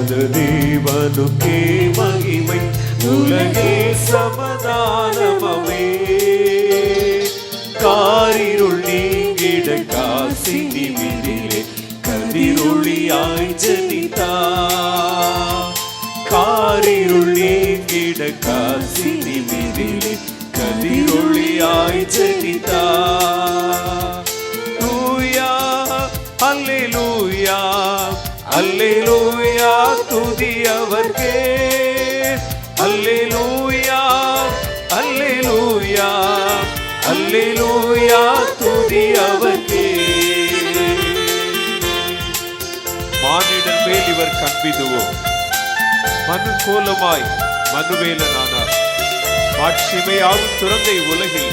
தேவனுக்கே மகிமை, உலகே சமாதானமே. காரிருள் நீங்கிட காசினி விதிலே கதிரொளியாய் ஜனித்தார். காரிருள் நீங்கிட காசினி விதிலே கதிரொளியாய் ஜனித்தார். லூயா அல்லேலூயா அல்லேலூயா துதி அவர்க்கே. அல்லேலூயா அல்லேலூயா அல்லேலூயா துதி அவர்க்கே. மானிடன் மேல் இவர் கண்பிதுவோ, மனு கோலமாய் மனுவேலனானார். மாட்சிமையாகும் துறந்தை உலகில்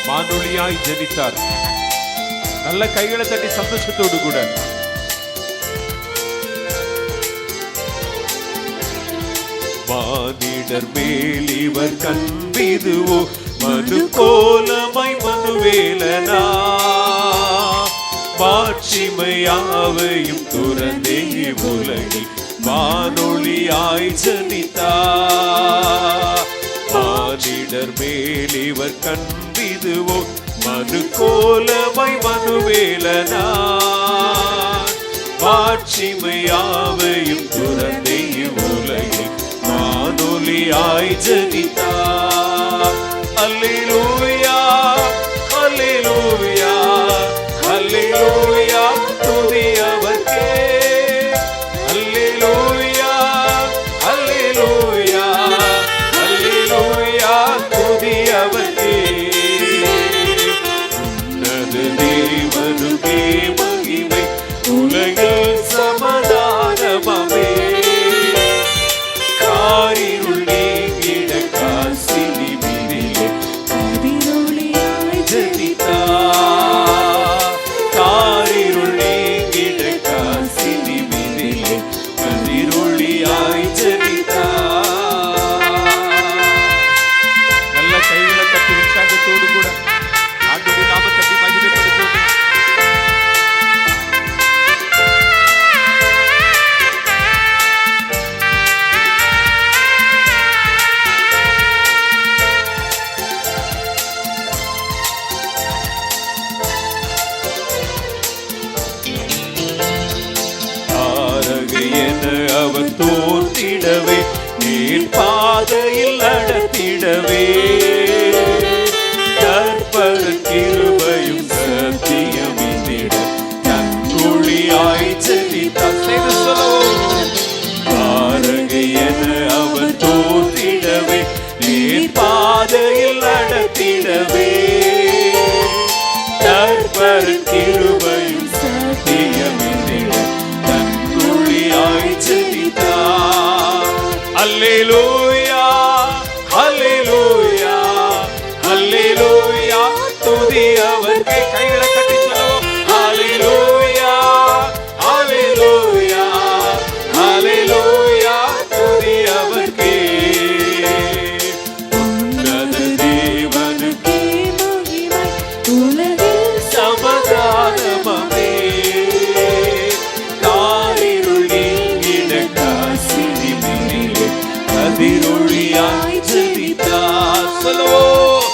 மானொளியாய் ஜனித்தார். நல்ல கைகளை தட்டி சந்தோஷத்தோடு கூட மானிடர் மேல் இவர் கண்பிதுவோ, மனு கோலமாய் மனுவேலனா. மாட்சிமையாவையும் துறந்தே உலகில் வானொளியாய் ஜனித்தார். மானிடர் மேல் இவர் கண்பிதுவோ, மனு கோலமாய் மனுவேலனா. மாட்சிமையாவையும் துறந்தே உலகில் வானொளியாய் ஜனித்தார். அல்லேலூயா அல்லேலூயா அல்லேலூயா துதி அவர்க்கே. அல்லேலூயா அல்லேலூயா அல்லேலூயா துதி அவர்க்கே. உன்னத தேவனுக்கே மகிமை, உலகில் சமாதானமே. காரிருள் நீங்கிட காசினி விதிலே கதிரொளியாய் ஜனித்தார். காரிருள் நீங்கிட காசினி விதிலே கதிரொளியாய் ஜனித்தார். நல்ல கைகளை தட்டி உற்சாகத்தோடு கூட ஆண்டவருடைய நாமத்தை மகிமைப்படுத்தும். அவர் தோன்றிடவே, நீர் பாதையில் நடத்திடவே. கற்பகன் கிருபையும் சத்தியம் இந்திட கண்மொழியாய் ஜனித்தார். பாரகையென அவர் தோன்றிடவே, நீர் பாதையில் நடத்திடவே. கற்பகன் கிருபையும் சத்தியம் இந்திட கண்மொழியாய் ஜனித்தார். அல்லேலூயா அல்லேலூயா அல்லேலூயா துதி அவர்க்கே. கைகளை தட்டி சொல்லுவோம். அல்லேலூயா அல்லேலூயா அல்லேலூயா துதி அவர்க்கே. உன்னத தேவனுக்கே மகிமை, உலகில் சமாதானமே. காரிருள் நீங்கிட காசினி விதிலே கதிரொளியாய் ஜனித்தார். சொல்லுவோம்.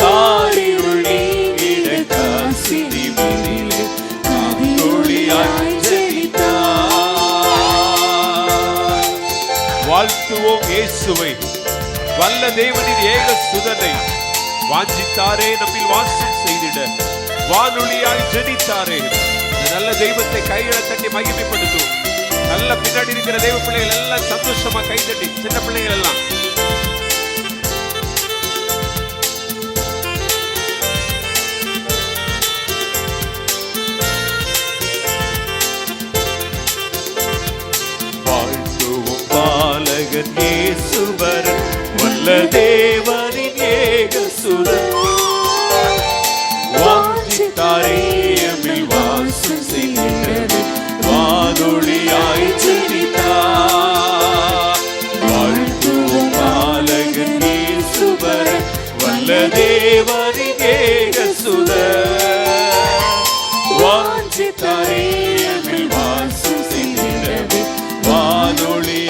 காரிருள் நீங்கிட காசினி விதிலே கதிரொளியாய் ஜனித்தார். வாழ்த்துவோம் இயேசுவை, வல்ல தேவனின் ஏக சுதனை. வாஞ்சித்தாரே நம்மில் வாசம் செய்திட, வானொலியாய் ஜனித்தாரே. நல்ல தெய்வத்தை கைகளை தட்டி மகிமைப்படுத்தும். நல்ல பின்னாடி இருக்கிற தெய்வ பிள்ளைகள் எல்லாம் சந்தோஷமா கை தட்டி, சின்ன பிள்ளைகள் எல்லாம் வாழ்த்துவோம் பாலகன் இயேசுவரன், வல்ல தேவனின் ஏக சுதன். வாஞ்சித்தாரே நம்மில் வாசம் செய்திட, வானொலியாய் ஜனித்தார். வாழ்த்துவோம் பாலகன் இயேசுவரன், வல்ல தேவனின் ஏக சுதன். வாஞ்சித்தாரே நம்மில் வாசம் செய்திட, வானொலி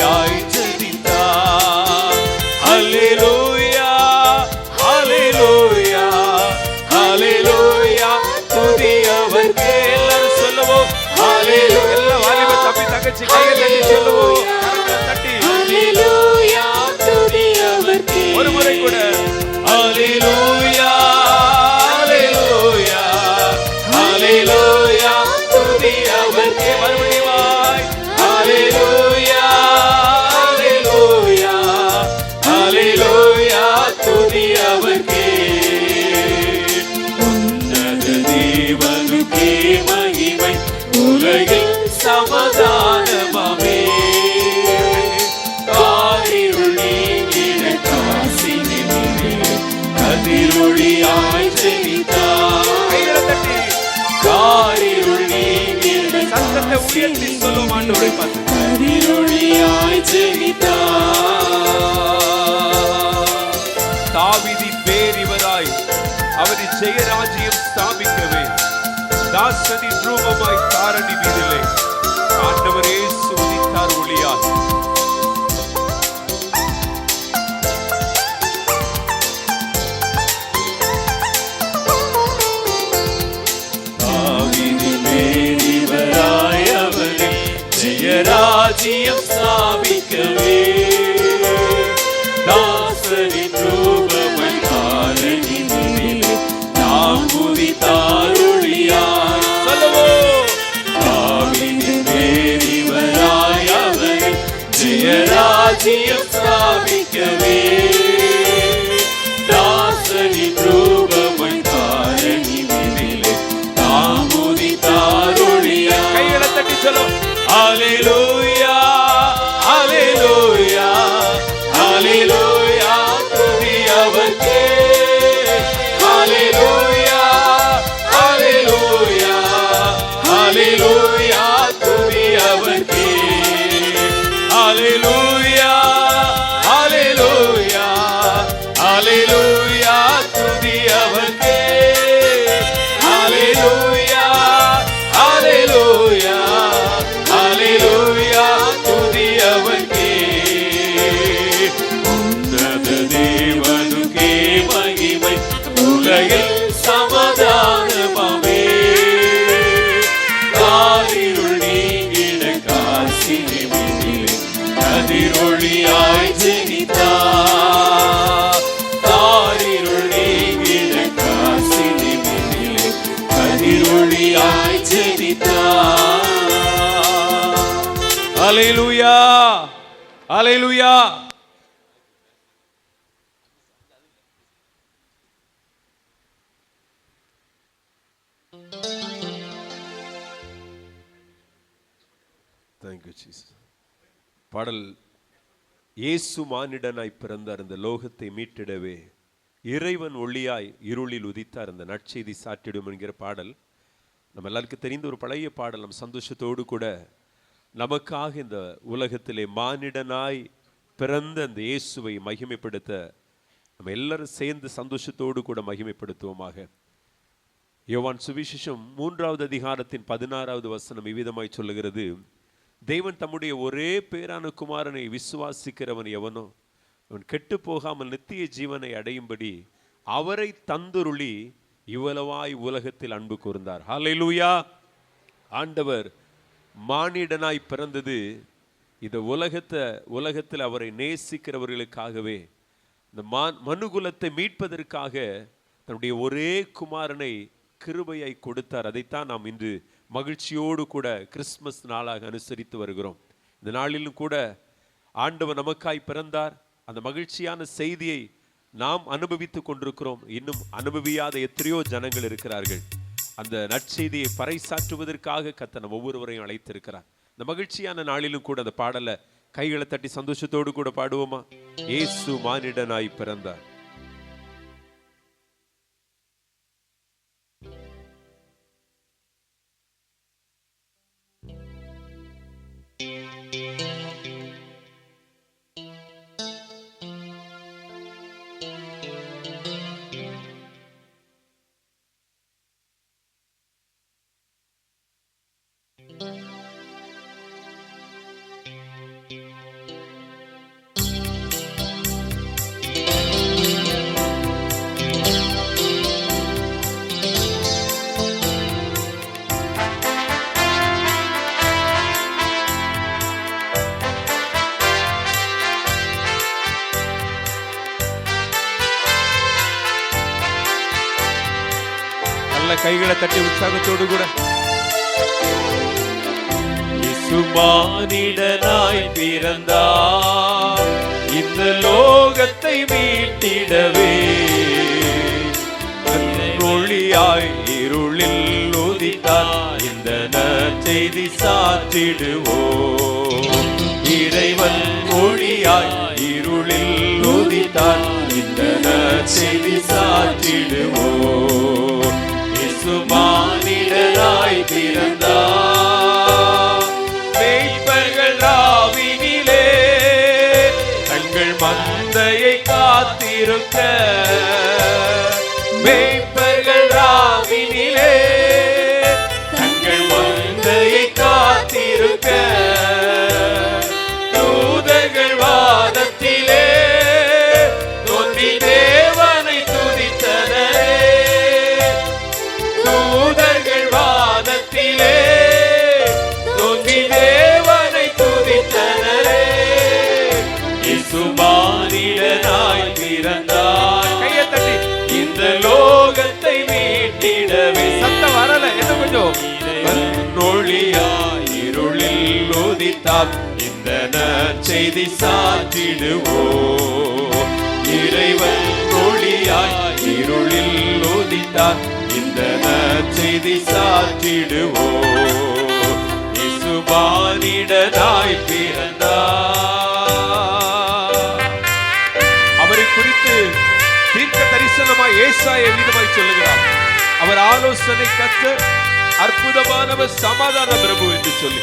கரங்களை உயர்த்தி சொல்லும் ஆண்டவரை பார்த்து. கதிரொளியாய் தாவீதின் வேர் இவராய் அவரின் ஜெயராஜ்யம் ஸ்தாபிக்கவே தாசனின் ரூபமாய் தாரணி மீதிலே ஆண்டவர் இயேசு உதித்தார் ஒளியாய். ஜெயராஜ்யம் ஸ்தாபிக்கவே தாசரின் ரூபமாய் தாரணி மீதிலே தாம் உதித்தார் ஒளியாய். தாவீதின் வேர் இவராய் அவரை ஜெயராஜ்யம் ஸ்தாபிக்கவே தாசரின் ரூபமாய் தாரணி மீதிலே தாம் உதித்தார் ஒளியாய். கைகளை தட்டி சொல்லும். Hallelujah, Hallelujah, Hallelujah, துதி அவர்க்கே. Hallelujah, Hallelujah, Hallelujah, துதி அவர்க்கே. Hallelujah, Hallelujah, Hallelujah, துதி அவர்க்கே. Hallelujah, Hallelujah, Hallelujah, துதி அவர்க்கே. உன்னத தேவனுக்கே மகிமை, உலகில் சமாதானமாவே. காரிருள் நீங்கிட காசினி மீதிலே கதிரொளியாய் ஜெனித்தார். காரிருள் நீங்கிட காசினி மீதிலே கதிரொளியாய் ஜெனித்தார். Hallelujah, Hallelujah. Thank you Jesus. பாடல் இயேசு மானிடனாய் பிறந்தார் இந்த லோகத்தை மீட்டிடவே, இறைவன் ஒளியாய் இருளில் உதித்தார் இந்த நற்செய்தி சாற்றிடும் என்கிற பாடல் நம்ம எல்லாருக்கும் தெரிந்த ஒரு பழைய பாடல். நம்ம சந்தோஷத்தோடு கூட நமக்காக இந்த உலகத்திலே மானிடனாய் பிறந்த அந்த இயேசுவை மகிமைப்படுத்த நம்ம எல்லாரும் சேர்ந்து சந்தோஷத்தோடு கூட மகிமைப்படுத்துவோமாக. யோவான் சுவிசேஷம் 3வது அதிகாரத்தின் 16வது வசனம் இவ்விதமாய் சொல்லுகிறது. தேவன் தம்முடைய ஒரே பேரான குமாரனை விசுவாசிக்கிறவன் எவனோ அவன் கெட்டு போகாமல் நித்திய ஜீவனை அடையும்படி அவரை தந்துருளி இவ்வளவாய் உலகத்தில் அன்பு கூர்ந்தார். ஹல்லேலூயா. ஆண்டவர் மானிடனாய் பிறந்தது இந்த உலகத்தில் அவரை நேசிக்கிறவர்களுக்காகவே, இந்த மனுகுலத்தை மீட்பதற்காக தன்னுடைய ஒரே குமாரனை கிருபையை கொடுத்தார். அதைத்தான் நாம் இன்று மகிழ்ச்சியோடு கூட கிறிஸ்துமஸ் நாளாக அனுசரித்து வருகிறோம். இந்த நாளிலும் கூட ஆண்டவர் நமக்காய் பிறந்தார். அந்த மகிழ்ச்சியான செய்தியை நாம் அனுபவித்துக் கொண்டிருக்கிறோம். இன்னும் அனுபவியாத எத்தனையோ ஜனங்கள் இருக்கிறார்கள். அந்த நற்செய்தியை பறைசாற்றுவதற்காக கர்த்தர் நம்ம ஒவ்வொருவரையும் அழைத்திருக்கிறார். இந்த மகிழ்ச்சியான நாளிலும் கூட அந்த பாடலை கைகளை தட்டி சந்தோஷத்தோடு கூட பாடுவோமா? இயேசு மானிடனாய் பிறந்தார். கைகளை தட்டி உற்சாகத்தோடு கூட இயேசு மானிடனாய் பிறந்தார் இந்த லோகத்தை மீட்டிடவே, ஒளியாய் இருளில் உதித்தார் இந்த நற்செய்தி சாற்றிடுவோம். இறைவன் ஒளியாய் இருளில் உதித்தார் இந்த நற்செய்தி சாற்றிடுவோம். இயேசு மானிடனாய் பிறந்தார். மந்தையை காத்திருக்க மேய்ப்பர்கள் ராவினிலே தங்கள் மந்தையை காத்திருக்க தூதர்கள் வாதத்திலே தோன்றி தேவனை துதித்தனரே. தூதர்கள் வாதத்திலே தோன்றி தேவனை துதித்தனரே. இசுமானிடனாய் பிறந்தார். கையை தட்டி இந்த லோகத்தை மீட்டிடவே. சத்தம் வரல, என்ன கொஞ்சம். ஒளியாய் இருளில் உதித்தார். இந்த நற்செய்தி சாற்றிடுவோம். இறைவன் ஒளியாய் இருளில் உதித்தார். இந்த நற்செய்தி சாற்றிடுவோம். இசுமானிடனாய் பிறந்தார். அவரை குறித்து தீர்க்க தரிசனமாய் ஏசாயா விதமாய் சொல்லுகிறார். அவர் ஆலோசனை கர்த்தர், அற்புதமானவர், சமாதான பிரபு என்று சொல்லி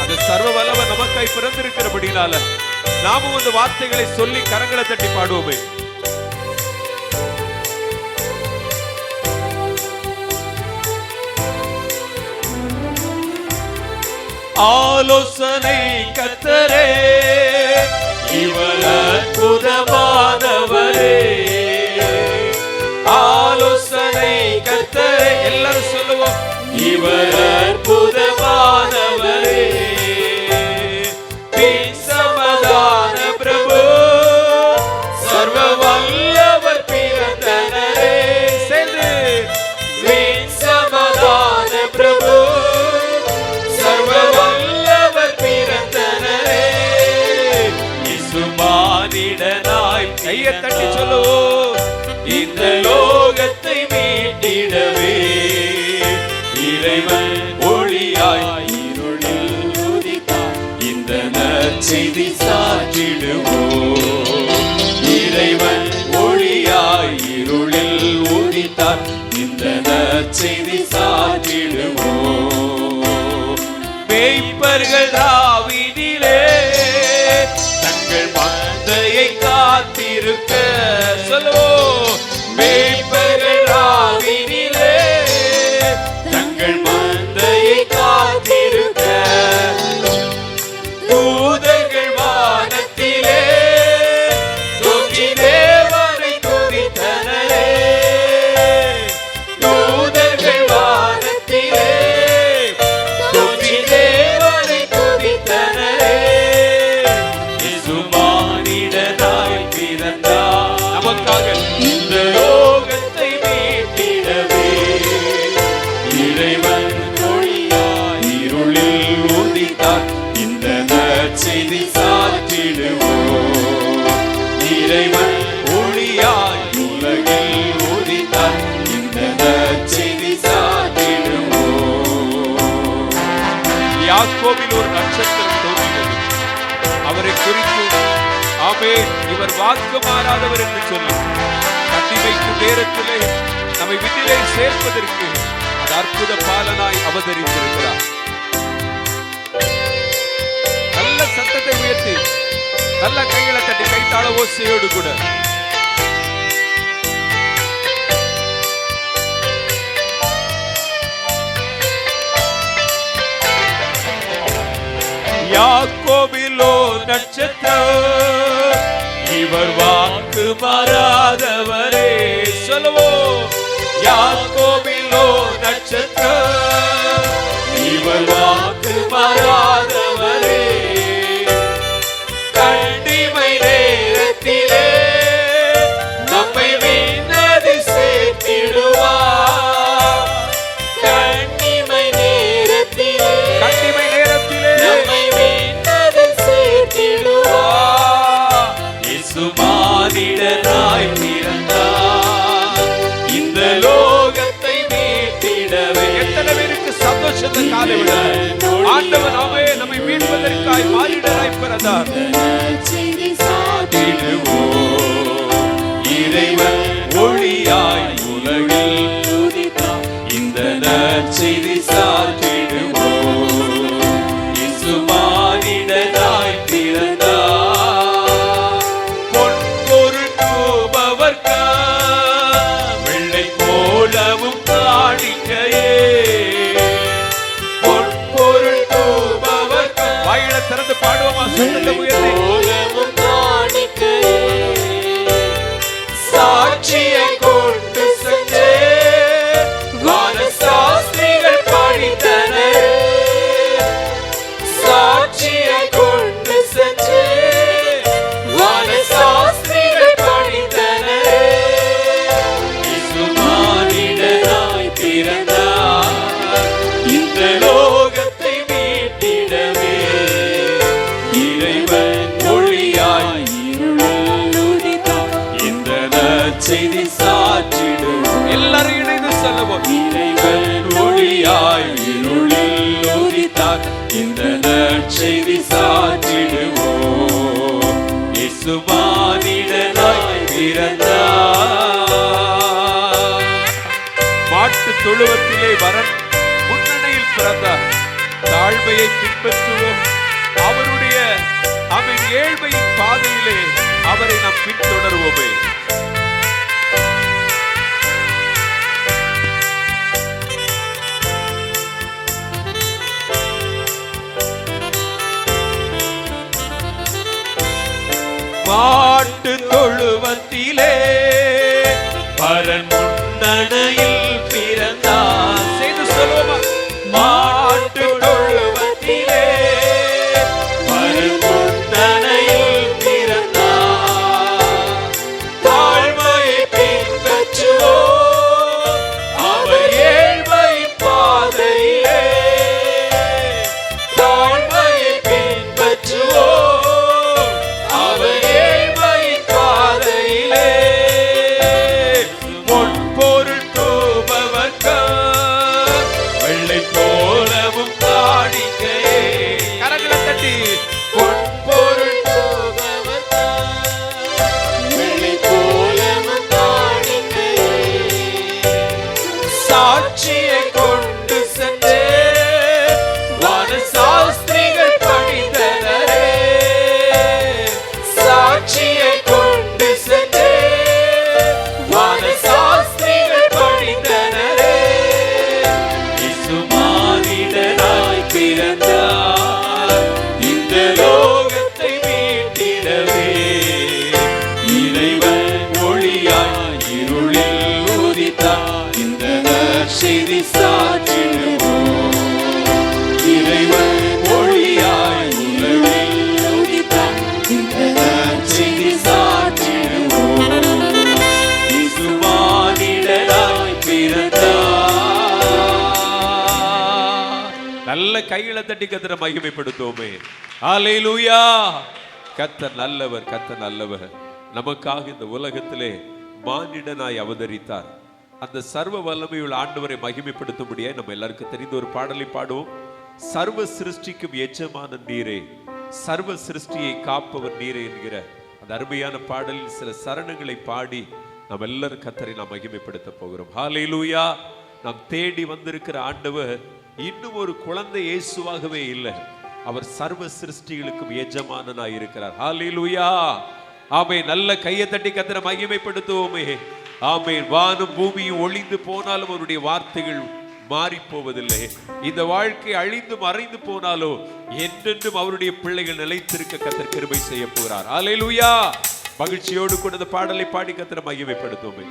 அந்த சர்வ வல்லவர் நமக்காய் பிறந்திருக்கிறபடினால நாமும் அந்த வார்த்தைகளை சொல்லி கரங்களை தட்டி பாடுவோமே. ஆலோசனை கர்த்தரே, இவர் அற்புதமானவரே. ஆலோசனை கர்த்தரே, எல்லாரும் சொல்லுவோம். இவர் அற்புதமானவரே. சமாதான பிரபு, சர்வ வல்லவர் பிறந்தனரே. சேர்ந்து சமாதான பிரபு, சர்வ வல்லவர் பிறந்தனரே. இசுமானிடனாய் கையை தட்டி சொல்லுவோம். இந்த லோகத்தை மீட்டிடவே இறைவன் ஒளியாய் இருளில் உதித்தார். இந்த நற்செய்தி சாற்றிடுவோம். இறைவன் ஒளியாய் இருளில் உதித்தார். இந்த நற்செய்தி சாற்றிடுவோம். மேய்ப்பர்கள் ராவினிலே தங்கள் மந்தையை காத்திருக்க. சொல்லுவோம். மேய்ப்பர்கள் ராவினிலே தங்கள் மந்தையை காத்திருக்க தூதர்கள் வானத்திலே தோன்றி தேவனை துதித்தனரே. தூதர்கள் வானத்திலே தோன்றி தேவனை துதித்தனரே. இசுமானிடனாய் பிறந்தார். நமக்காக இந்த லோகத்தை மீட்டிடவே இறைவன் ஒளியாய் இருளில் உதித்தார். இந்த நற்செய்தி சாற்றிடுவோம். இறைவன் ஒளியாய் உலகில் உதித்தார். இந்த நற்செய்தி சாற்றிடுவோம். யாக்கோபில் ஒரு நட்சத்திரம் தோன்றியது. அவரை குறித்து ஆமென், இவர் வாக்கு மாறாதவர் என்று சொல்லி கட்டி வைக்கும் நேரத்திலே நம்மை விண்ணிலே சேர்ப்பதற்கு அது அற்புத பாலனாய் அவதரித்திருக்கிறார். நல்ல சத்தத்தை உயர்த்தி நல்ல கைகளை தட்டி கைத்தாள ஓசையோடு கூட யாக்கோபிலோ நட்சத்திரம், இவர் வாக்கு மாறாதவரே. சொல்லுவோம். யாக்கோபிலோ நட்சத்திரம், இவர் வாக்கு மாறாதவரே. கண்டிமை நேரத்திலே நம்மை விண்ணதி சேர்த்திடுவார். கண்டிமை நேரத்திலே நம்மை விண்ணதி சேர்த்திடுவார். இசுமானிடனாய் பிறந்தார். இந்த லோகத்தை மீட்டிடவே. எத்தனை பேருக்கு சந்தோஷத்தை காலை விட ஆண்டவர் நாமே நம்மை மீட்பதற்காய் மானிடராய் பிறந்தார். இறைவன் ஒளியாய் உலகில் உதித்தார். இந்த நற்செய்தி சாற்றிடுவோம். இசுமானிடனாய் பிறந்தார். நற்செய்தி சாற்றிடுவோம். எல்லாரும் இணைந்து சொல்லுவோம். இறைவன் ஒளியாய் இருளில் உதித்தார், இந்த நற்செய்தி சாற்றிடுவோம். இயேசு மானிடனாய் பிறந்தார். மாட்டு தொழுவத்திலே வரன் முன்னணியில் பிறந்தார். தாழ்மையை பின்பற்றுவோம். அவருடைய அவன் ஏழ்மையின் பாதையிலே அவரை நாம் பின்தொடர்வோமே. மாட்டு தொழுவத்திலே பரன் முன்னணையில் பிறந்தார். செய்து சொல்லுவோமா? மாட்டு தொழுவத்திலே பரன் முன்னணையில் பிறந்தார். தாழ்மையை பின்பற்றுவோம், அவர் ஏழ்மை பாதையிலே. தாழ்மையை பின்பற்றுவோம், அவர் ஏழ்மை பாதையிலே. பொன்பொருள் தூபவர்க்கம் வெள்ளை போலவும் காணிக்கையே. கரங்களை தட்டி பொன்பொருள் தூபவர்க்கம் வெள்ளை போலவும் காணிக்கையே. சாட்சியை கொண்டு சென்றே வானசாஸ்திரிகள் பணிந்தனரே. சாட்சியை கொண்டு சென்றே வானசாஸ்திரிகள் பணிந்தனரே. இயேசு மானிடனாய் பிறந்தார், இந்த லோகத்தை மீட்டிடவே. இறைவன் ஒளியாய் இருளில் உதித்தார், இந்த நற்செய்தி சாற்றிடுவோம். இறைவன் ஒளியாய் உலகில் உதித்தார், இந்த நற்செய்தி சாற்றிடுவோம். இயேசு மானிடனாய் பிறந்தார். நல்ல கைகளை தட்டி கர்த்தரை மகிமைப்படுத்துவோமே. ஹல்லேலூயா. கர்த்தர் நல்லவர், கர்த்தர் நல்லவர். நமக்காக இந்த உலகத்திலே மானிடனாய் அவதரித்தார். அந்த சர்வ வல்லமையுள்ள ஆண்டவரை மகிமைப்படுத்தும்படியே நம்ம எல்லாருக்கும் தெரிந்த ஒரு பாடலை பாடுவோம். சர்வ சிருஷ்டிக்கும் எஜமான நீரே, சர்வ சிருஷ்டியை காப்பவர் நீரே என்கிற அந்த அருமையான பாடலில் சில சரணங்களை பாடி நாம் எல்லாரும் கர்த்தரை நாம் மகிமைப்படுத்த போகிறோம். ஹல்லேலூயா. நாம் தேடி வந்திருக்கிற ஆண்டவர் இன்னும் ஒரு குழந்தை இயேசுவாகவே இல்லை. அவர் சர்வ சிருஷ்டிகளுக்கும் எஜமானனாய் இருக்கிறார். ஹல்லேலூயா. ஆமென். நல்ல கையை தட்டி கர்த்தரை மகிமைப்படுத்துவோமே. ஆமென். வானும் பூமியும் ஒளிந்து போனாலும் அவருடைய வார்த்தைகள் மாறி போவதில்லை. இந்த வாழ்க்கை அழிந்து மறைந்து போனாலோ என்றென்றும் அவருடைய பிள்ளைகள் நிலைத்திருக்க கர்த்தர் கிருபை செய்ய போகிறார். ஹல்லேலூயா. மகிழ்ச்சியோடு கூட இந்த பாடலை பாடி கர்த்தரை மகிமைப்படுத்துவோமே.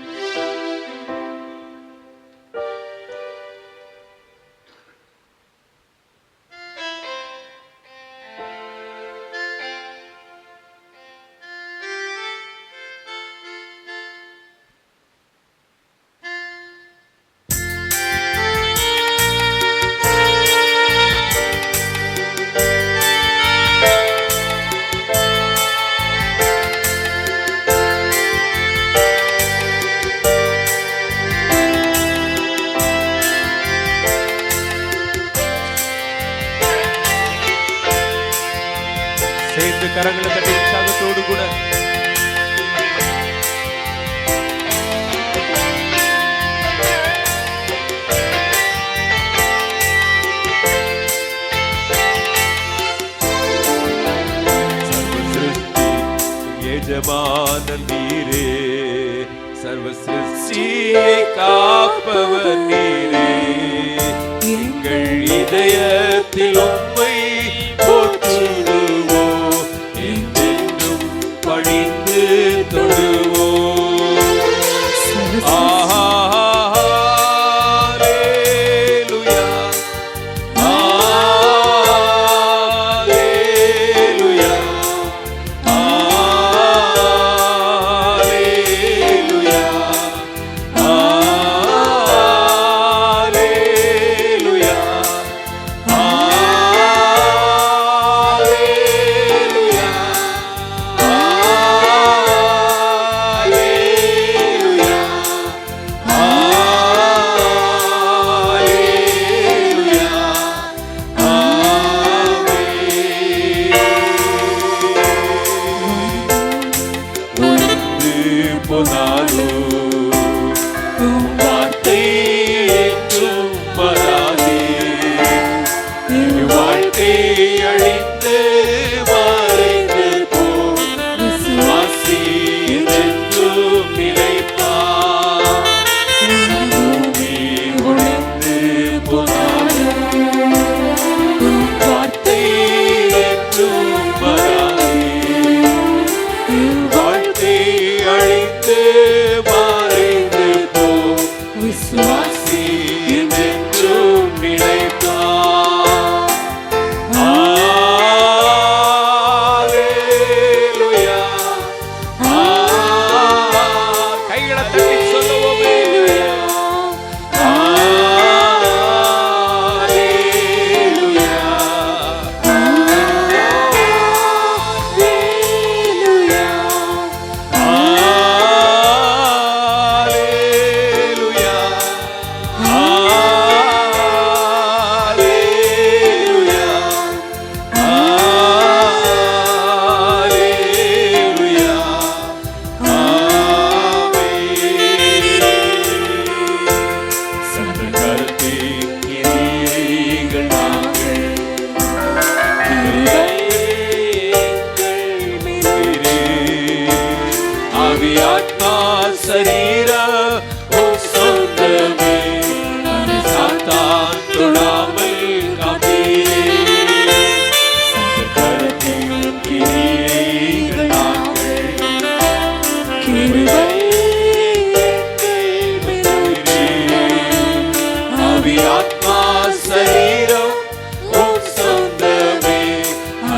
சேர்ந்து கரங்களை தட்டி உற்சாகத்தோடு கூட எஜமான நீரே, சர்வ சிருஷ்டியை காப்பவர் நீரே. எங்கள் இதயத்தில் உம்மை போற்றிடுவோம், என்றென்றும் பணிந்து தொழுவோம். ஹல்லேலூயா, ஹல்லேலூயா, ஹல்லேலூயா, ஹல்லேலூயா, ஹல்லேலூயா, போனாலும் உம் வார்த்தை என்றும் வராதே. வாழ்க்கை அழிந்து மறைந்து போம் விசுவாசி என்றும் நிலைப்பார். பூமி ஒழிந்து போனாலும் உம் வார்த்தை என்றும் வராதே. வாழ்க்கை அழிந்து மறைந்து போம் விசுவாசி என்றும் நிலைப்பார். ஆத்மா சரீர சொந்தமே அது சாத்தான் தொடாமல் காப்பீரே. கரத்தின் கிரியைகள் நாங்கள் கிருபை ஆவி ஆத்மா சரீரம் சொந்தமே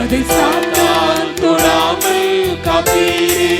அதை சாத்தான் தொடாமல் காப்பீரே.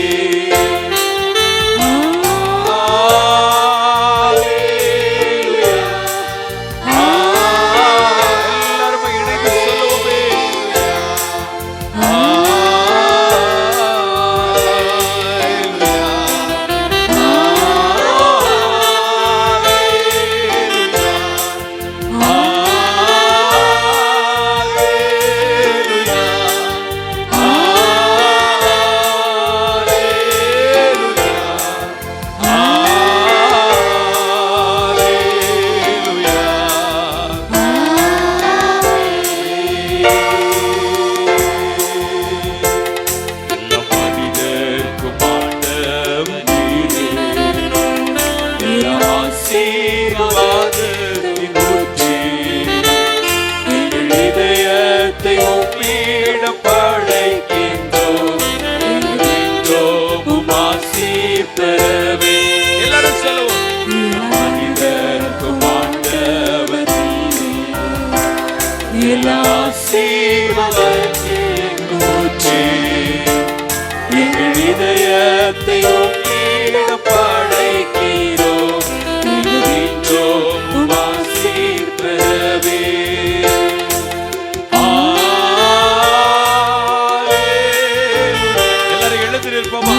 எல்லாரும் சொல்லுவோம். மனிதர்க்கும் ஆண்டவர் எல்லா சீர்வகைக்கும் ஊற்றே. எங்கள் இதயத்தை உம்மிடம் படைக்கிறோம். இன்றோம் உம் ஆசீர் பெறவே. எல்லாரும் எழுந்து நிற்போமா?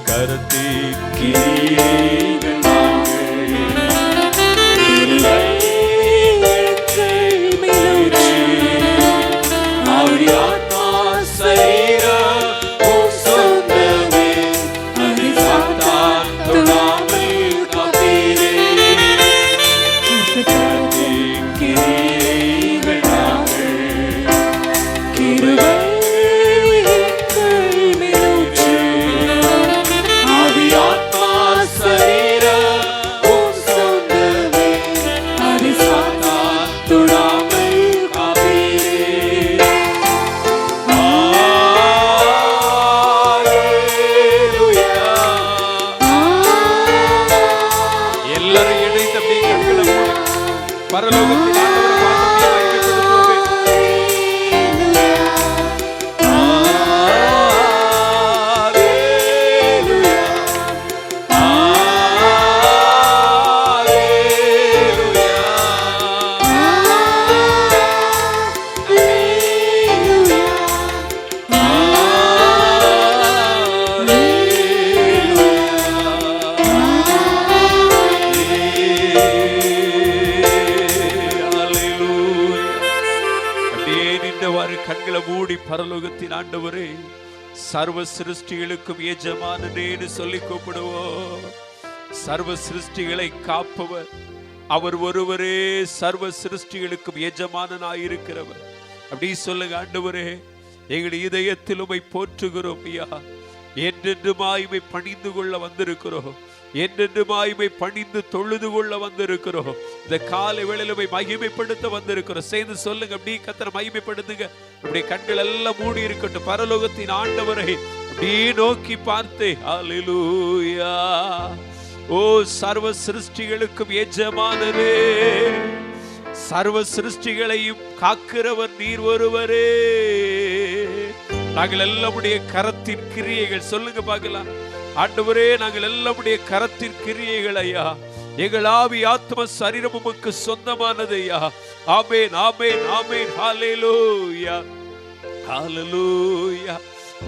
கரத்தின் கிரியைகள் நாங்கள் ஆவி ஆத்மா சரீரம் சொந்தமே அது சாத்தான் தொடாமல் காப்பீரே. கரத்தின் கிரியைகள் நாங்கள் கிருபை பரலோகத்தில் ஆண்டவரை பார்த்து மகிமைப்படுத்துவோம். அப்படின்னவாறு கண்களை மூடி பரலோகத்தின் ஆண்டவரே, சர்வ சிருஷ்டிகளுக்கும் எஜமானனேன்னு சொல்லி கூப்பிடுவோம். சர்வ சிருஷ்டிகளை காப்பவர் அவர் ஒருவரே, சர்வ சிருஷ்டிகளுக்கும் எஜமானனாயிருக்கிறவர். அப்படி சொல்லுங்க ஆண்டவரே, எங்கள் இதயத்தில் உம்மை போற்றுகிறோம் ஐயா. என்றென்று மாய்மை பணிந்து கொள்ள வந்திருக்கிறோம், என்றென்று மாய்மை பணிந்து தொழுது கொள்ள வந்திருக்கிறோம். இந்த காலை வேளையில மகிமைப்படுத்த வந்திருக்கிறோம். சேர்ந்து சொல்லுங்க, அப்படி கர்த்தரை மகிமைப்படுத்துங்க. அப்படி கண்கள் எல்லாம் மூடி இருக்கட்டும். பரலோகத்தின் ஆண்டவரை அப்படி நோக்கி பார்த்தே, ஹல்லேலூயா. ஓ சர்வ சிருஷ்டிகளுக்கும் எஜமானரே, சர்வ சிருஷ்டிகளையும் காக்கிறவர் நீர் ஒருவரே. நாங்கள் எல்லாமுடைய கரத்தின் கிரியைகள், சொல்லுங்க பார்க்கலாம். ஆண்டவரே, நாங்கள் எல்லாமுடைய கரத்தின் கிரியைகள் ஐயா. எங்கள் ஆவி ஆத்ம சரீரம் உமக்கு சொந்தமானது ஐயா. ஆமென், ஆமென், ஆமென். ஹல்லேலூயா, ஹல்லேலூயா.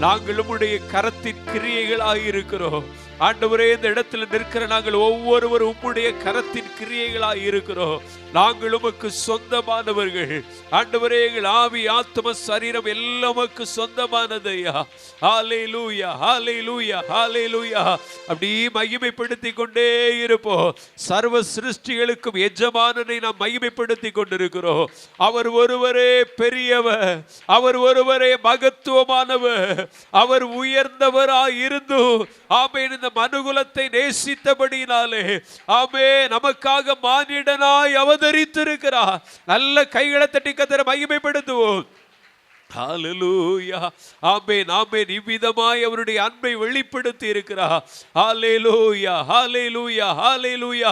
நாங்கள் உம்முடைய கரத்தின் கிரியைகளாக இருக்கிறோம் ஆண்டவரே. இந்த இடத்துல நிற்கிற நாங்கள் ஒவ்வொருவரும் உம்முடைய கரத்தின் கிரியைகளாக இருக்கிறோம். நாங்கள் உமக்கு சொந்தமானவர்கள் ஆண்டவரே. எங்கள் ஆவி ஆத்ம சரீரம் எல்லாம் உமக்கு சொந்தமானது ஐயா. ஹல்லேலூயா, ஹல்லேலூயா, ஹல்லேலூயா. அப்படி மகிமைப்படுத்தி கொண்டே இருப்போம். சர்வ சிருஷ்டிகளுக்கும் எஜமானனை நாம் மகிமைப்படுத்தி கொண்டிருக்கிறோம். அவர் ஒருவரே பெரியவர், அவர் ஒருவரே மகத்துவமானவர், அவர் உயர்ந்தவராய் இருந்து ஆமென் இந்த மனுகுலத்தை நேசித்தபடியினாலே ஆமே நமக்காக மானிடனாய் அவதரித்திருக்கிறார். நல்ல கைகளை தட்டி கர்த்தரை மகிமைப்படுத்துவோம். ஹல்லேலூயா, ஆமென், ஆமென். இவ்விதமாய் அவருடைய அன்பை வெளிப்படுத்தி இருக்கிறார். ஹல்லேலூயா, ஹல்லேலூயா, ஹல்லேலூயா.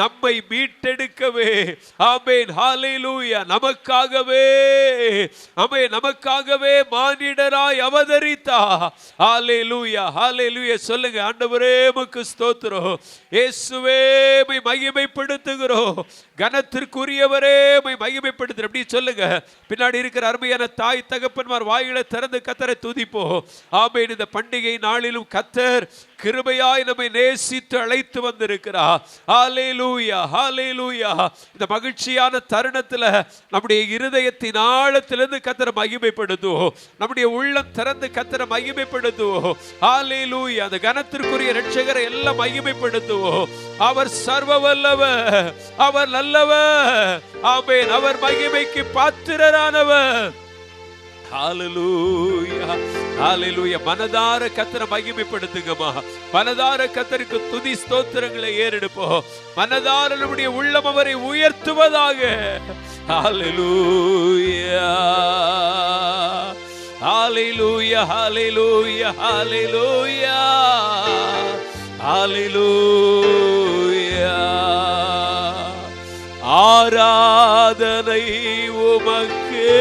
நம்மை மீட்டெடுக்கவே ஆமென், ஹல்லேலூயா, நமக்காகவே ஆமென், நமக்காகவே மானிடராய் அவதரித்தார். ஹல்லேலூயா, ஹல்லேலூயா. சொல்லுங்க, ஆண்டவரே உமக்கு ஸ்தோத்திரம், இயேசுவே உம்மை மகிமைப்படுத்துகிறோம், கனத்திற்குரியவரே உம்மை மகிமைப்படுத்துகிறோம். அப்படி சொல்லுங்க. பின்னாடி இருக்கிற அருமையான தாய் தகப்பன்மார் வாயிலை திறந்து கர்த்தரை துதிப்போம். ஆமென். இந்த பண்டிகை நாளிலும் கர்த்தர் கிருபையாய் நம்மை நேசித்து அழைத்து வந்திருக்கிறார். ஹல்லேலூயா, ஹல்லேலூயா. இந்த மகிழ்ச்சியான தருணத்தில் நம்முடைய இருதயத்தின் ஆழத்திலிருந்து கர்த்தரை மகிமைப்படுத்துவோம். நம்முடைய உள்ளம் திறந்து கர்த்தரை மகிமைப்படுத்துவோம். ஹல்லேலூயா. அந்த கனத்திற்குரிய இரட்சகரை எல்லாம் மகிமைப்படுத்துவோம். அவர் சர்வ வல்லவர், அவர் நல்லவர். ஆமென். அவர் மகிமைக்கு பாத்திரரானவர். ஹல்லேலூயா, ஹல்லேலூயா. மனதார கர்த்தரை மகிமைப்படுத்துங்கம்மா. மனதார கர்த்தருக்கு துதி ஸ்தோத்திரங்களை ஏறெடுப்போம். மனதார நம்முடைய உள்ளம் அவரை உயர்த்துவதாக. ஹல்லேலூயா, ஹல்லேலூயா, ஹல்லேலூயா, ஹல்லேலூயா, ஹல்லேலூயா. ஆராதனை உமக்கே,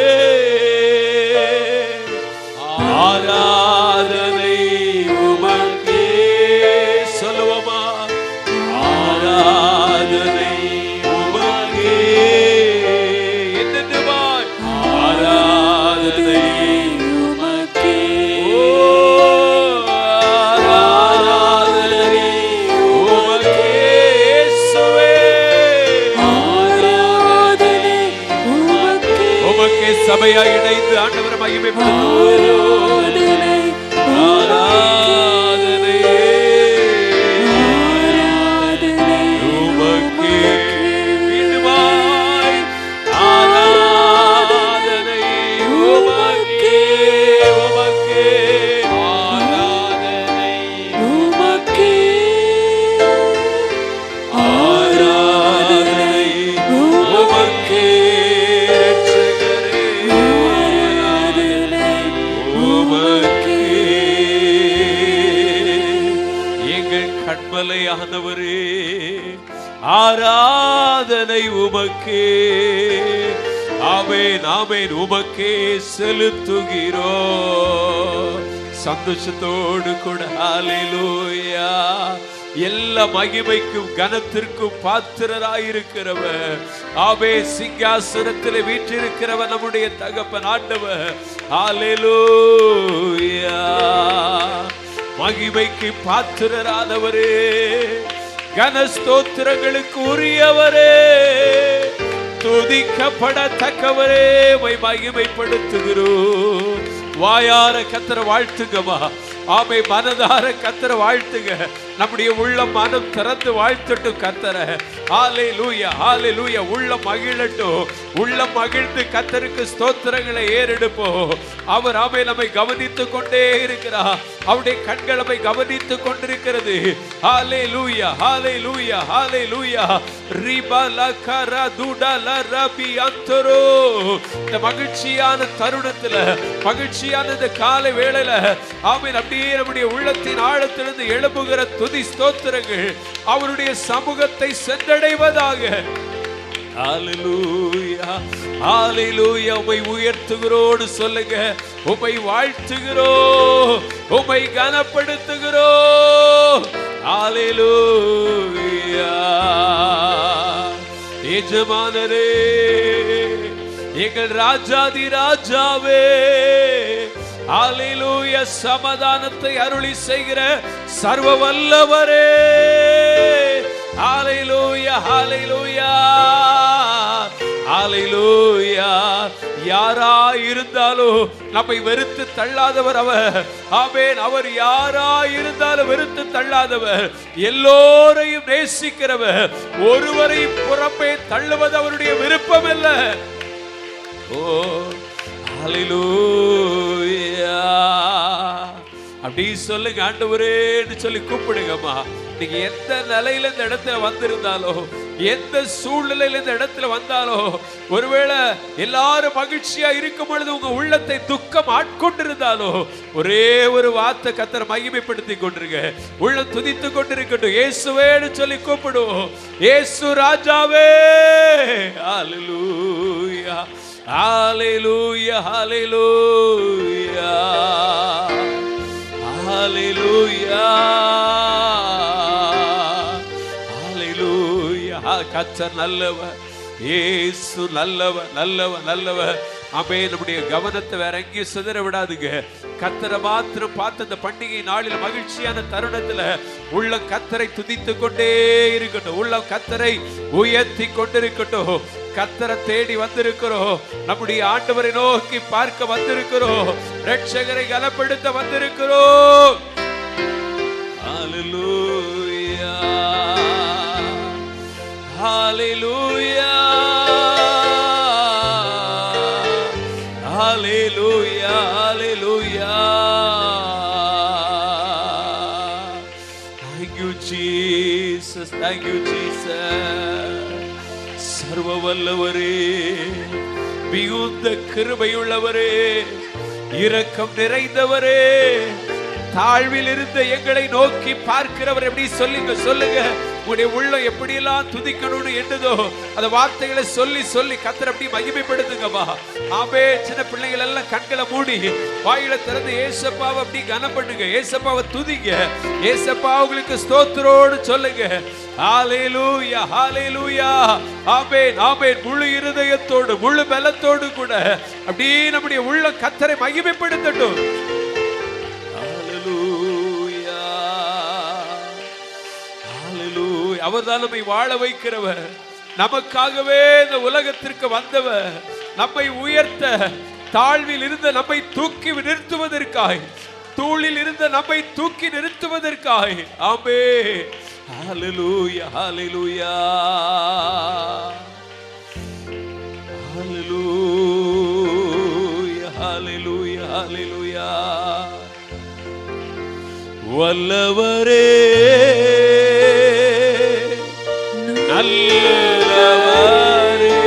ஆராதனை உமக்கே. சொல்லுவோமா? ஆராதனை உமக்கே. என்னென்னுமாய் ஆராதனை உமக்கே. ஓ ஆராதனை உமக்கே. இயேசுவே ஆராதனை உமக்கே. உமக்கே சபையாய் இணைந்து ஆண்டவரை மகிமைப்படுத்துவோம். கண்மலையானவரே, ஆராதனை உமக்கே. ஆமென், ஆமென். உமக்கே செலுத்துகிறோம் சந்தோஷத்தோடு கூட. ஹல்லேலூயா. எல்லா மகிமைக்கும் கனத்திற்கும் பாத்திரராயிருக்கிறவர் ஆமே. சிங்காசனத்தில் வீற்றிருக்கிறவர் நம்முடைய தகப்பன் ஆண்டவர். ஹல்லேலூயா. மகிமைக்கு பாத்திரரானவரே, கன ஸ்தோத்திரங்களுக்கு உரியவரே, துதிக்கப்படத்தக்கவரே மகிமைப்படுத்துகிறோம். வாயார கத்தரை வாழ்த்துங்கம்மா. ஆமை மனதார கத்தரை வாழ்த்துங்க. நம்முடைய உள்ளம் மனம் திறந்து வாழ்த்தட்டும் கத்தரை. ஹல்லேலூயா, ஹல்லேலூயா. உள்ளம் மகிழட்டும். உள்ளம் மகிழ்ந்து கத்தருக்கு ஸ்தோத்திரங்களை ஏறெடுப்போம். அவர் ஆமை நம்மை கவனித்துக் கொண்டே இருக்கிறார். அவருடைய கண்கள் நம்மை கவனித்துக் கொண்டிருக்கிறது. ஹல்லேலூயா, ஹல்லேலூயா, ஹல்லேலூயா. ரிபலகர துடல ரபி அந்தரோ. இந்த மகிழ்ச்சியான தருணத்துல, மகிழ்ச்சியான இந்த காலை வேளையில ஆமென், அப்படியே நம்முடைய உள்ளத்தின் ஆழத்திலிருந்து எழும்புகிற துதி ஸ்தோத்திரங்கள் அவருடைய சமூகத்தை சென்றடைவதாக. ஹல்லேலூயா, ஹல்லேலூயா. உம்மை உயர்த்துகிறோம்னு சொல்லுங்க. உம்மை வாழ்த்துகிறோம், உம்மை கனப்படுத்துகிறோம். ஹல்லேலூயா. எஜமானரே, எங்கள் ராஜாதி ராஜாவே, ஹல்லேலூயா. சமாதானத்தை அருளி செய்கிற சர்வ வல்லவரே, ஹல்லேலூயா, ஹல்லேலூயா, ஹல்லேலூயா. யாரா இருந்தாலும் நம்மை வெறுத்து தள்ளாதவர் அவர். ஆமென். அவர் யாரா இருந்தாலும் வெறுத்து தள்ளாதவர், எல்லோரையும் நேசிக்கிறவர், ஒருவரையும் புறம்பே தள்ளுவது அவருடைய விருப்பம் அல்ல. ஓ ஹல்லேலூயா. அப்படி சொல்லுங்க, ஆண்டவரேன்னு சொல்லி கூப்பிடுங்கம்மா. நீங்க எந்த நிலையில இந்த இடத்துல வந்திருந்தாலோ, எந்த சூழ்நிலையில இந்த இடத்துல வந்தாலோ, ஒருவேளை எல்லாரும் மகிழ்ச்சியா இருக்கும் பொழுது உங்க உள்ளத்தை துக்கம் ஆட்கொண்டிருந்தாலோ, ஒரே ஒரு வார்த்தை கர்த்தரை மகிமைப்படுத்தி கொண்டிருங்க. உள்ளம் துதித்து கொண்டிருக்கட்டும். இயேசுவேன்னு சொல்லி கூப்பிடுவோம். இயேசு ராஜாவே. ஹல்லேலூயா, ஹல்லேலூயா, ஹல்லேலூயா, ஹல்லேலூயா, ஹல்லேலூயா. கர்த்தர் நல்லவர், இயேசு நல்லவர், நல்லவர், நல்லவர். ஆமென். நம்முடைய கவனத்தை வேற எங்கேயும் சிதற விடாதுங்க. கர்த்தரை மாத்திரம் பார்த்து அந்த பண்டிகை நாளில் மகிழ்ச்சியான தருணத்துல உள்ள கர்த்தரை துதித்து கொண்டே இருக்கட்டும். உள்ள கர்த்தரை உயர்த்தி கொண்டிருக்கட்டும். கர்த்தரை தேடி வந்திருக்கிறோம். நம்முடைய ஆண்டவரை நோக்கி பார்க்க வந்திருக்கிறோம். இரட்சகரை கனப்படுத்த வந்திருக்கிறோம். ஹல்லேலூயா, ஹல்லேலூயா, ஹல்லேலூயா, ஹல்லேலூயா. Thank you Jesus, thank you Jesus. சர்வ வல்லவரே, மிகுந்த கிருபையுள்ளவரே, இரக்கம் நிறைந்தவரே, தாழ்வில் இருந்த எங்களை நோக்கி பார்க்கிறவர். எப்படி சொல்லுங்க, சொல்லுங்க. உங்களுடைய உள்ளம் எப்படியெல்லாம் துதிக்கணும்னு எண்ணுதோ அந்த வார்த்தைகளை சொல்லி சொல்லி கர்த்தரை அப்படி மகிமைப்படுத்துங்கப்பா. ஆமே. சின்ன பிள்ளைகள் எல்லாம் கண்களை மூடி வாயில திறந்து ஏசப்பாவை அப்படி கனம் பண்ணுங்க. ஏசப்பாவை துதிங்க. ஏசப்பா உங்களுக்கு ஸ்தோத்திரோடு சொல்லுங்க. ஹல்லேலூயா, ஹல்லேலூயா. ஆமென், ஆமென். முழு இருதயத்தோடு முழு பலத்தோடு கூட அப்படி நம்முடைய உள்ள கர்த்தரை மகிமைப்படுத்தட்டும். அவர்தான் நம்மை வாழ வைக்கிறவர். நமக்காகவே இந்த உலகத்திற்கு வந்தவர். நம்மை உயர்த்த, தாழ்வில் இருந்த நம்மை தூக்கி நிறுத்துவதற்காய், தூளில் இருந்த நம்மை தூக்கி நிறுத்துவதற்காய். ஆமென். ஹல்லேலூயா, ஹல்லேலூயா, ஹல்லேலூயா, ஹல்லேலூயா, ஹல்லேலூயா. வல்லவரே, நல்லவரே,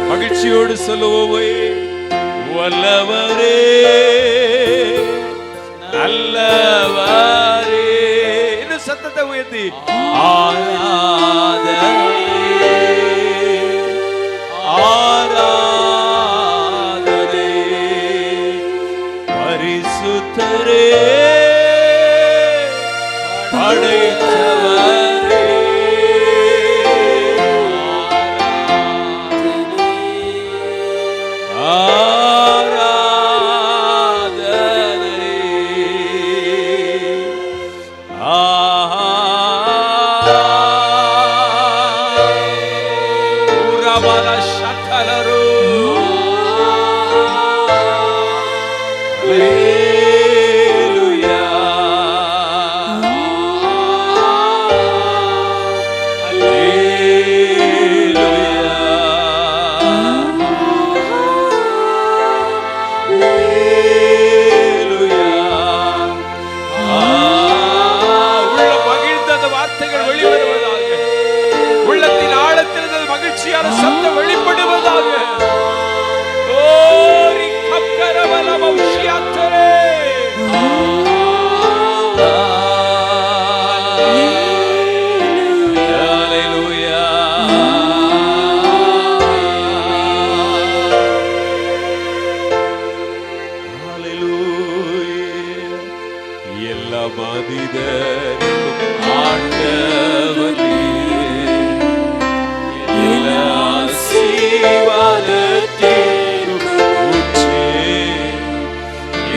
மகிழ்ச்சியோடு சொல்லுவோமே. வல்லவரே, நல்லவரே. இன்னும் சத்தத்தை உயர்த்தி ஆராதனை, ஆராதனை. பரிசுத்தரே, படைத்தவரே, ஆராதனை, எல்லா மனிதருக்கும் ஆண்டவர் நீரே, எல்லா ஆசீர்வாதத்திற்கும் ஊற்றே,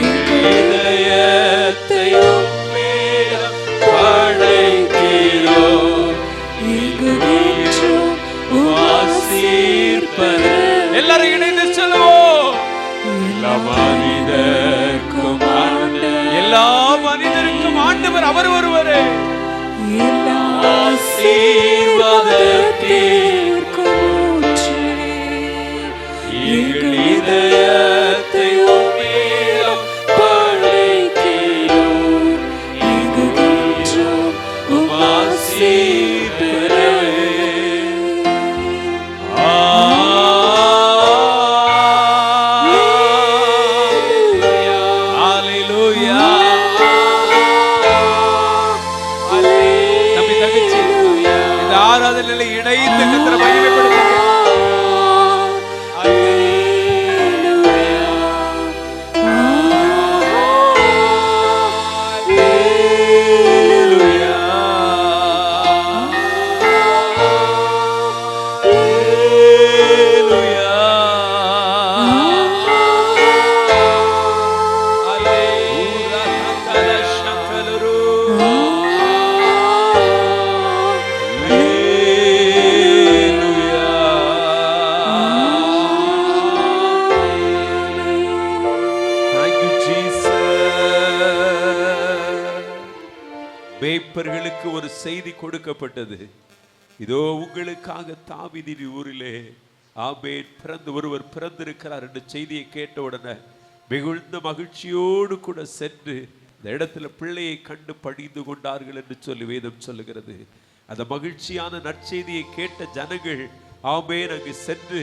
எங்கள் இதயத்தை உம்மிடம் படைக்கிறோம். இங்கு வீற்றும் உம் ஆசீர் பெற எல்லாரும் இணைந்து சொல்லுவோம். எல்லா மனிதர்க்கும் ஆண்டவர், எல்லா மனிதருக்கும் ஆண்டவர் அவர் ஒருவரே. எல்லா ஆசீர்வாதத்திற்கும் ஊற்றே, எங்கள் இதயத்தை உம்மிடம் படைக்கிறோம். இங்கு வீற்றும் உம் ஆசீர் பெறவே. ஆராதனையில இணைந்து கர்த்தரை மகிமைப்படுத்துங்க. மேய்ப்பர்களுக்கு ஒரு செய்தி கொடுக்கப்பட்டது. இதோ உங்களுக்காக தாவீதின் ஊரிலே ஆமென் ஒருவர் பிறந்திருக்கிறார் என்ற செய்தியை கேட்ட உடனே மிகுந்த மகிழ்ச்சியோடு கூட சென்று இந்த இடத்துல பிள்ளையை கண்டு பணிந்து கொண்டார்கள் என்று சொல்லி வேதம் சொல்லுகிறது. அந்த மகிழ்ச்சியான நற்செய்தியை கேட்ட ஜனங்கள் ஆமென் அங்கு சென்று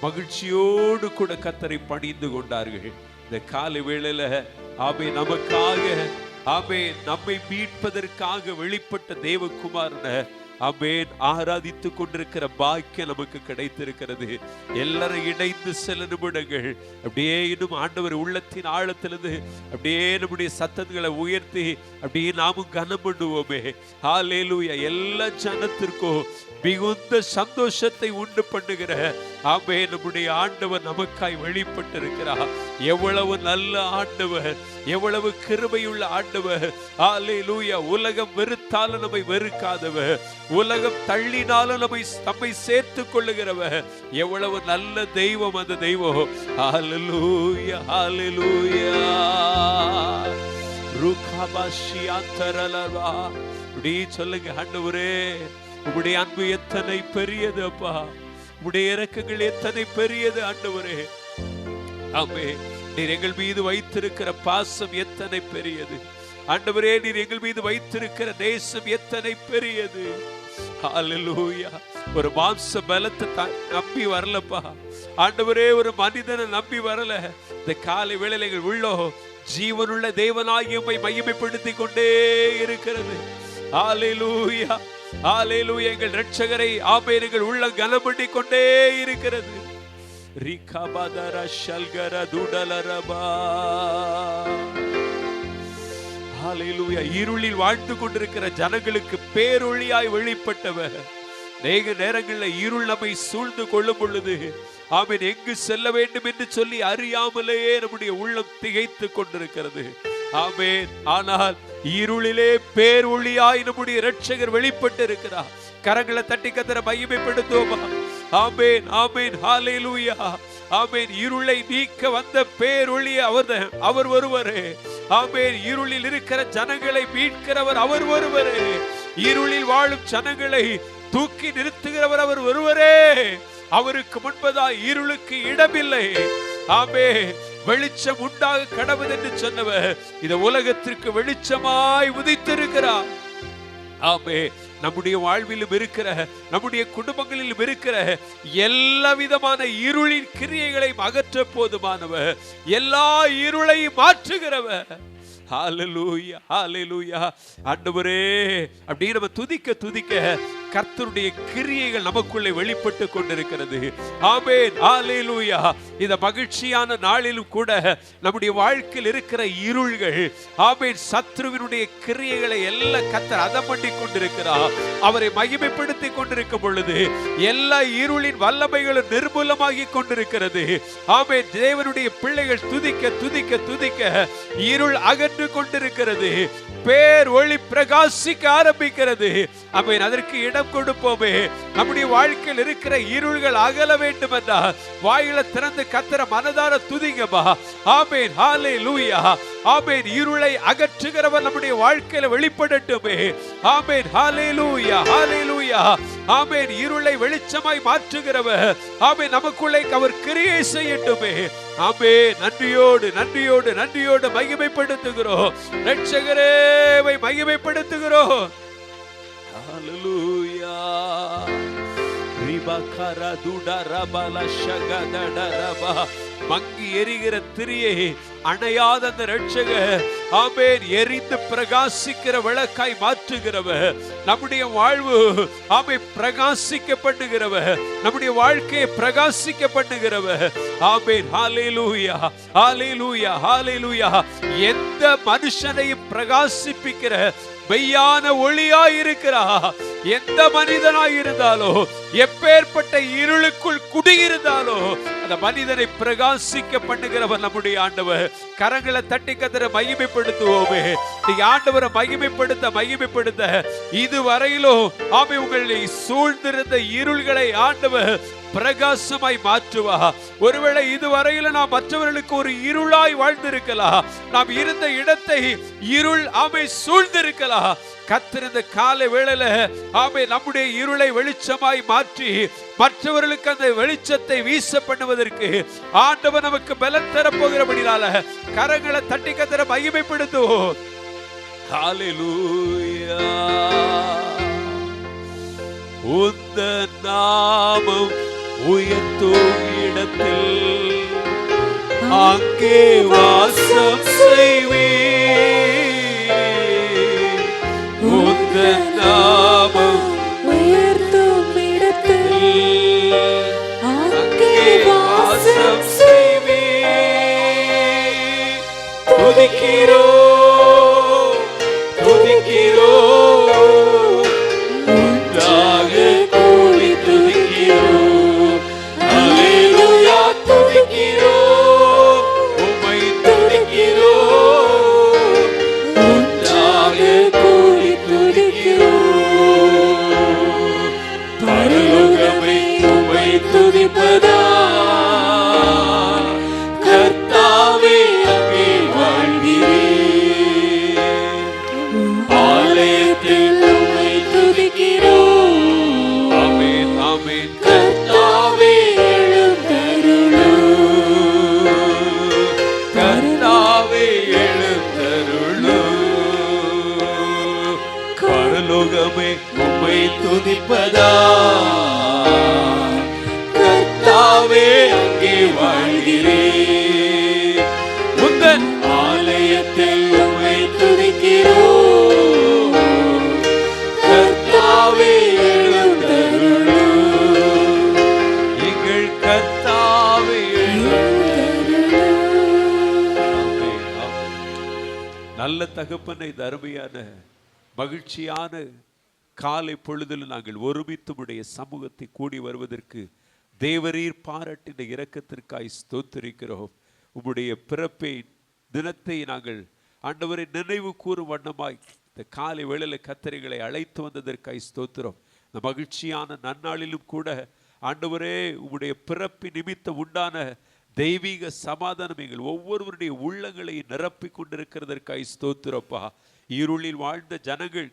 மகிழ்ச்சியோடு கூட கர்த்தரை பணிந்து கொண்டார்கள். இந்த காலை வேளையில ஆமென் நமக்காக ஆமென் நம்மை மீட்பதற்காக வெளிப்பட்ட தேவகுமாரனை ஆமென் ஆராதித்துக் கொண்டிருக்கிற பாக்கியம் நமக்கு கிடைத்திருக்கிறது. எல்லாரும் இணைந்து சில நிமிடங்கள் அப்படியே இன்னும் ஆண்டவர் உள்ளத்தின் ஆழத்திலிருந்து அப்படியே நம்முடைய சத்தங்களை உயர்த்தி அப்படியே நாமும் கனம் பண்ணுவோமே. ஹல்லேலூயா. எல்லா ஜனத்திற்கும் மிகுந்த சந்தோஷத்தை உண்டு பண்ணுகிற ஆமென் நம்முடைய ஆண்டவர் நமக்காய் வெளிப்பட்டிருக்கிறார். எவ்வளவு நல்ல ஆண்டவர், எவ்வளவு கிருபையுள்ள ஆண்டவர். ஹல்லேலூயா. உலகம் வெறுத்தாலும் நம்மை வெறுக்காதவர், உலகம் தள்ளினாலும் நம்மை சேர்த்துக் கொள்ளுகிறவர். எவ்வளவு நல்ல தெய்வம் அந்த தெய்வம். ஹல்லேலூயா, ஹல்லேலூயா. ருகாபாஷியாந்தரலவா. இப்படி சொல்லுங்க, ஆண்டவரே உம்முடைய அன்பு எத்தனை பெரியது அப்பா, உம்முடைய இரக்கங்கள் எத்தனை பெரியது ஆண்டவரே. ஆமென். நீர் எங்கள் மீது வைத்திருக்கிற பாசம் எத்தனை பெரியது ஆண்டவரே. நீர் எங்கள் மீது வைத்திருக்கிற நேசம் எத்தனை பெரியது. ஹல்லேலூயா. ஒரு மாம்ச பலத்தை நம்பி வரலப்பா ஆண்டவரே, ஒரு மனிதனை நம்பி வரல. இந்த காலை வேளையில எங்கள் உள்ளோ ஜீவனுள்ள தேவனாகிய உம்மை மகிமைப்படுத்தி கொண்டே இருக்கிறது. ஹல்லேலூயா, ஹல்லேலூயா. எங்கள் இரட்சகரை ஆமென் எங்கள் உள்ளம் கனம் பண்ணி கொண்டே இருக்கிறது. ரிகபதர ஷல்கர துடலரபா. ஹல்லேலூயா. இருளில் வாழ்ந்து கொண்டிருக்கிற ஜனங்களுக்கு பேரொளியாய் வெளிப்பட்டவர். அநேக நேரங்களில் இருள் நம்மை சூழ்ந்து கொள்ளும் பொழுது ஆமென் எங்கு செல்ல வேண்டும் என்று சொல்லி அறியாமலேயே நம்முடைய உள்ளம் திகைத்து கொண்டிருக்கிறது. ஆமென். ஆனால் இருளிலே பேரொளியாய் நம்முடைய இரட்சகர் வெளிப்பட்டு இருக்கிறார். கரங்களை தட்டி கர்த்தரை மகிமைப்படுத்துவோமா. ஆமென், ஆமென், ஹல்லேலூயா. ஆமென். இருளை நீக்க வந்த பேரொளி அவர் ஒருவரே. ஆமென். இருளில் இருக்கிற ஜனங்களை மீட்கிறவர் அவர் ஒருவரே. இருளில் வாழும் ஜனங்களை தூக்கி நிறுத்துகிறவர் அவர் ஒருவரே. அவருக்கு முன்பதாய் இருளுக்கு இடமில்லை. ஆமென். வெளிச்சம் உண்டாக கடவுள் என்று சொன்னவர் இந்த உலகத்திற்கு வெளிச்சமாய் உதித்திருக்கிறார். ஆமென். நம்முடைய வாழ்விலும் இருக்கிற, நம்முடைய குடும்பங்களிலும் இருக்கிற எல்லா விதமான இருளின் கிரியைகளை அகற்ற போதுமானவர், எல்லா இருளையும் மாற்றுகிறவர். ஹல்லேலூயா, ஹல்லேலூயா. ஆண்டவரே அப்படி நம்ம துதிக்க துதிக்க கர்த்தருடைய கிரியைகள் நமக்குள்ளே வெளிப்பட்டு கொண்டிருக்கிறது. ஆமென், ஹல்லேலூயா. இந்த மகிழ்ச்சியான நாளிலும் கூட நம்முடைய வாழ்க்கையில் இருக்கிற இருள்கள், ஆமென், சத்ருவினுடைய கிரியைகளை எல்லாம் கர்த்தர் அதம் பண்ணி கொண்டிருக்கிறார். அவரை மகிமைப்படுத்தி கொண்டிருக்கும் பொழுது எல்லா இருளின் வல்லமைகளும் நிர்மூலமாகி கொண்டிருக்கிறது. ஆமென். தேவனுடைய பிள்ளைகள் துதிக்க துதிக்க துதிக்க இருள் அகன்று கொண்டிருக்கிறது. பேர் ஒளி பிரகாசிக்க ஆரம்பிக்கிறது. ஆமென். அதற்கு இடம் கொடுப்போமே. நம்முடைய வாழ்க்கையில் இருக்கிற இருள்கள் அகல வேண்டும் என்றால் வாயில திறந்து கர்த்தரை மனதார துதிங்கப்பா. ஆமென், ஹல்லேலூயா. ஆமென். இருளை அகற்றுகிறவர் நம்முடைய வாழ்க்கையில வெளிப்படட்டுமே. ஆமென், ஹல்லேலூயா, ஹல்லேலூயா. ஆமென். இருளை வெளிச்சமாய் மாற்றுகிறவர், ஆமென், நமக்குள்ளே அவர் கிரியை செய்யட்டுமே. ஆமென். நன்றியோடு நன்றியோடு நன்றியோடு மகிமைப்படுத்துகிறோம். இரட்சகரே மகிமைப்படுத்துகிறோம். ஹல்லேலூயா. ரிபகர துடரபல ஷகதடரபா. மங்கி எரிகிற திரியை அணையாத அந்த இரட்சகர், ஆமென், எரிந்து பிரகாசிக்கிற விளக்காய் மாற்றுகிறவர். நம்முடைய வாழ்வு, ஆமென், பிரகாசிக்க பண்ணுகிறவர். நம்முடைய வாழ்க்கையை பிரகாசிக்க பண்ணுகிறவர். ஆமென், ஹல்லேலூயா, ஹல்லேலூயா, ஹல்லேலூயா. எந்த மனுஷனையும் பிரகாசிப்பிக்கிற மெய்யான ஒளியாய் இருக்கிறார். எந்த மனிதனாய் இருந்தாலோ, எப்பேற்பட்ட இருளுக்குள் குடியிருந்தாலோ, அந்த மனிதனை பிரகாசிக்க பண்ணுகிறவர் நம்முடைய ஆண்டவர். கரங்களை தட்டி கர்த்தரை மகிமைப்படுத்துவோமே. நீங்க ஆண்டவரை மகிமைப்படுத்த இதுவரையிலும் ஆமென் உங்களை சூழ்ந்திருந்த இருள்களை ஆண்டவர் பிரகாசமாய் மாற்றுவா. ஒருவேளை இதுவரையில நாம் மற்றவர்களுக்கு ஒரு இருளாய் வாழ்ந்திருக்கலாம். நாம் இருந்த இடத்தை இருள் ஆமென் சூழ்ந்திருக்கலாம். கர்த்தர் இந்த காலை வேளையில ஆமென் நம்முடைய இருளை வெளிச்சமாய் மாற்றி மற்றவர்களுக்கு அந்த வெளிச்சத்தை வீச பண்ணுவதற்கு ஆண்டவர் நமக்கு பலன் தரப்போகிறபடினால கரங்களை தட்டி கர்த்தரை மகிமைப்படுத்துவோம். ஹல்லேலூயா. உந்தன் நாமம் உயர்த்தும் இடத்தில் அங்கே வாசம் செய்வேன். உந்தன் நாமம் உயர்த்தும் இடத்தில் அங்கே வாசம் செய்வேன். துதிக்கிறோம் துதிக்கிறோம், ஒன்றாக கூடி துதிக்கிறோம். ஹல்லேலூயா. துதிக்கிறோம், உம்மை துதிக்கிறோம், ஒன்றாக கூடி துதிக்கிறோம். பரலோகமே உம்மை துதிப்பதால் கர்த்தாவே அங்கே வாழ்கிறேன். ஆலயத்தில் உம்மை துதிக்கிறோம். ஆமென், ஆமென். கர்த்தாவே எழுந்தருளும், கர்த்தாவே எழுந்தருளும். பரலோகமே உம்மை துதிப்பதால் கர்த்தாவே அங்கே வாழ்கிறேன். உந்தன் ஆலயத்தில் உம்மை துதிக்கிறோம். கர்த்தாவே எழுந்தருளும், எங்கள் கர்த்தாவே எழுந்தருளும். நல்ல தகப்பனை, இந்த அருமையான மகிழ்ச்சியான காலை பொழுதில் நாங்கள் ஒருமித்து உம்முடைய சமூகத்தை கூடி வருவதற்கு தேவரீர் பாராட்டின இரக்கத்திற்காய் ஸ்தோத்திரிக்கிறோம். உம்முடைய பிறப்பை தினத்தை நாங்கள் ஆண்டவரை நினைவு கூறும் வண்ணமாய் இந்த காலை வேளையில கர்த்தரை அழைத்து வந்ததற்காய் ஸ்தோத்திரம். இந்த மகிழ்ச்சியான நன்னாளிலும் கூட ஆண்டவரே உம்முடைய பிறப்பின் நிமித்தம் உண்டான தெய்வீக சமாதானம் எங்கள் ஒவ்வொருவருடைய உள்ளங்களை நிரப்பி கொண்டிருக்கிறதற்காய் ஸ்தோத்திரப்பா. இருளில் வாழ்ந்த ஜனங்கள்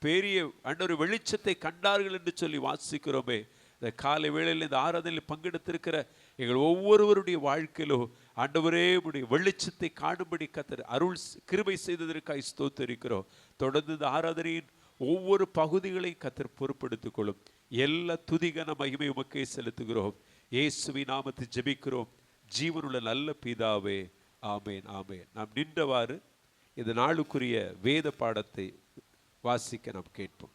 பெரிய ஆண்டவர் வெளிச்சத்தை கண்டார்கள் என்று சொல்லி வாசிக்கிறோமே. இந்த காலை வேளையில் இந்த ஆராதனையில் பங்கெடுத்திருக்கிற எங்கள் ஒவ்வொருவருடைய வாழ்க்கையிலோ ஆண்டவரே உடைய வெளிச்சத்தை காணும்படி கர்த்தர் அருள் கிருபை செய்ததற்காய் ஸ்தோத்திரிக்கிறோம். தொடர்ந்து இந்த ஆராதனையின் ஒவ்வொரு பகுதிகளையும் கர்த்தர் பொறுப்படுத்திக் கொள்ளும். எல்லா துதிகன மகிமை உமக்கே செலுத்துகிறோம். இயேசுவின் நாமத்தில் ஜெபிக்கிறோம் ஜீவனுள்ள நல்ல பிதாவே, ஆமேன், ஆமேன். நாம் நின்றவாறு இந்த நாளுக்குரிய வேத பாடத்தை வாசிக்க நாம் கேட்போம்.